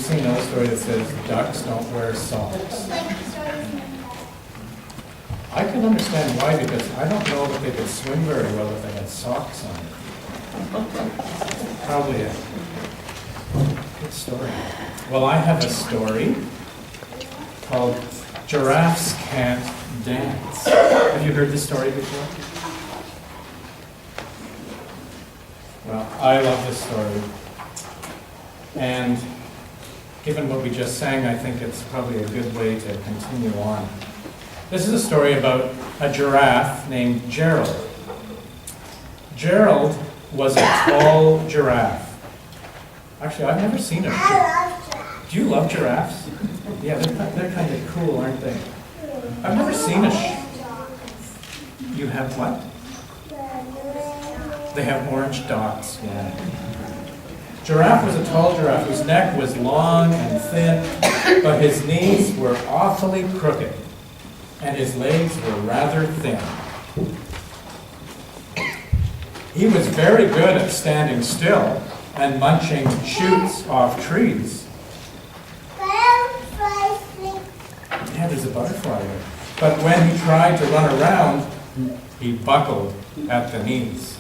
seen another story that says ducks don't wear socks. I can understand why, because I don't know that they could swim very well if they had socks on. Probably a good story. Well, I have a story called Giraffes Can't Dance. Have you heard this story before? Well, I love this story. And given what we just sang, I think it's probably a good way to continue on. This is a story about a giraffe named Gerald. Gerald was a tall giraffe. Actually, I've never seen a giraffe. Do you love giraffes? Yeah, they're kind of cool, aren't they? I've never seen a You have what? They have orange dots, yeah. Giraffe was a tall giraffe whose neck was long and thin, but his knees were awfully crooked, and his legs were rather thin. He was very good at standing still and munching shoots off trees. Yeah, there's a butterfly there. But when he tried to run around, he buckled at the knees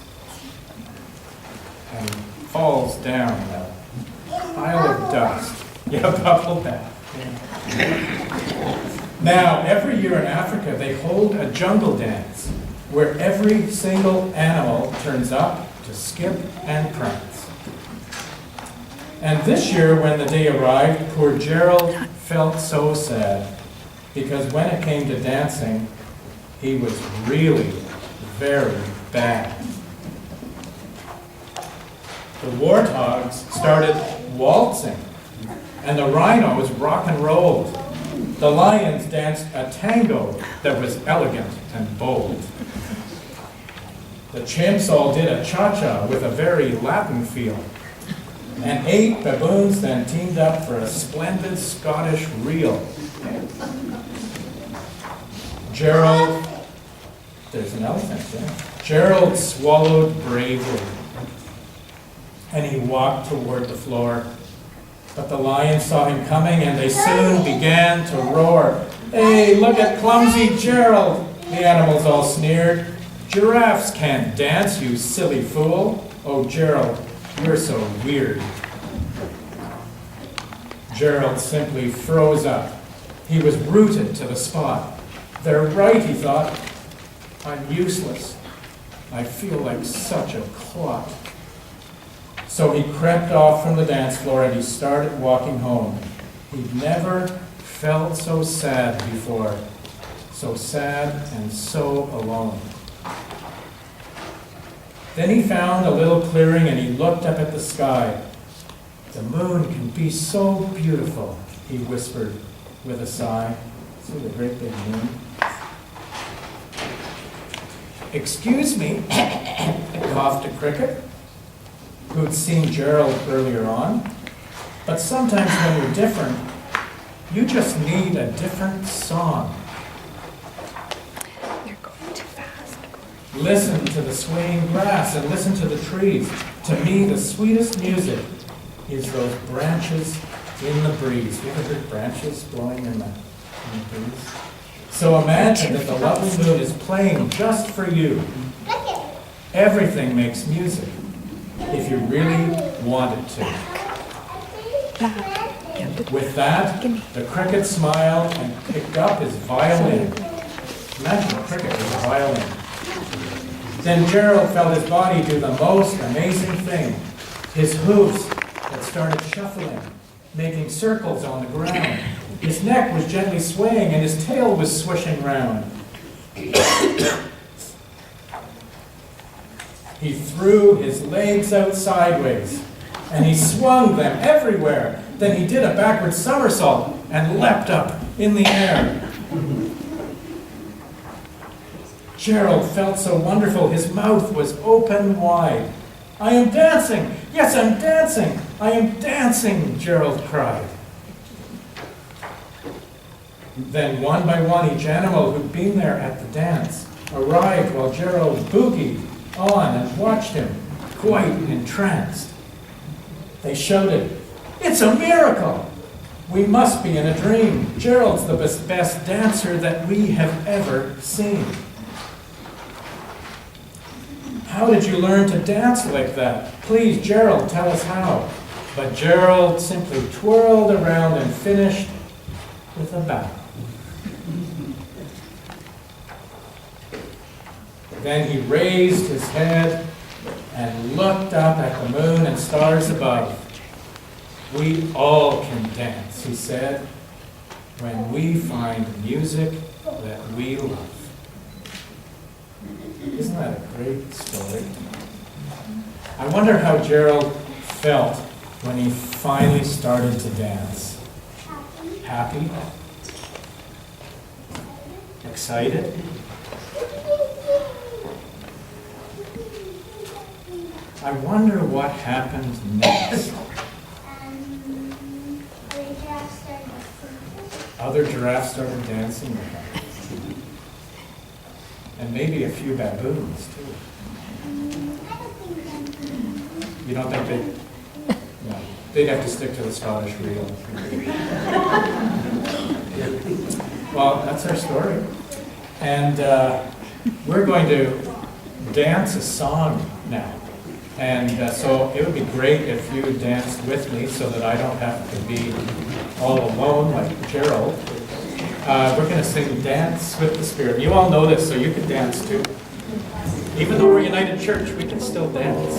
and falls down a pile of dust. Yeah, bubble bath. Yeah. Now, every year in Africa, they hold a jungle dance where every single animal turns up to skip and prance. And this year, when the day arrived, poor Gerald felt so sad, because when it came to dancing, he was really very bad. The warthogs started waltzing, and the rhinos rock and rolled. The lions danced a tango that was elegant and bold. The chimps all did a cha-cha with a very Latin feel. And 8 baboons then teamed up for a splendid Scottish reel. Gerald, there's an elephant there. Gerald swallowed bravely, and he walked toward the floor. But the lions saw him coming, and they soon began to roar. "Hey, look at clumsy Gerald!" the animals all sneered. "Giraffes can't dance, you silly fool. Oh, Gerald, you're so weird." Gerald simply froze up. He was rooted to the spot. "They're right," he thought. "I'm useless. I feel like such a clot." So he crept off from the dance floor and he started walking home. He'd never felt so sad before, so sad and so alone. Then he found a little clearing and he looked up at the sky. "The moon can be so beautiful," he whispered with a sigh. See the great big moon? "Excuse me," coughed a cricket, who'd seen Gerald earlier on. "But sometimes when you're different, you just need a different song." You're going too fast. Listen to the swaying grass and listen to the trees. To me, the sweetest music is those branches in the breeze. You ever heard branches blowing in the breeze? So imagine that the lovely moon is playing just for you. Everything makes music, if you really want it to. With that, the cricket smiled and picked up his violin. Imagine a cricket with a violin. Then Gerald felt his body do the most amazing thing. His hooves had started shuffling, making circles on the ground. His neck was gently swaying and his tail was swishing round. He threw his legs out sideways, and he swung them everywhere. Then he did a backward somersault and leapt up in the air. Gerald felt so wonderful, his mouth was open wide. "I am dancing! Yes, I'm dancing! I am dancing!" Gerald cried. Then one by one each animal who'd been there at the dance arrived while Gerald boogied on and watched him, quite entranced. They shouted, "It's a miracle! We must be in a dream. Gerald's the best dancer that we have ever seen. How did you learn to dance like that? Please, Gerald, tell us how. But Gerald simply twirled around and finished with a bow. Then he raised his head and looked up at the moon and stars above. We all can dance, he said, when we find music that we love. Isn't that a great story? I wonder how Gerald felt when he finally started to dance. Happy? Excited? I wonder what happened next. Other giraffes started dancing with him. And maybe a few baboons, too. You don't think they... No. They'd have to stick to the Scottish reel. Well, that's our story. And we're going to dance a song now. And so it would be great if you danced with me so that I don't have to be all alone like Gerald. We're going to sing Dance with the Spirit. You all know this, so you can dance too. Even though we're United Church, we can still dance.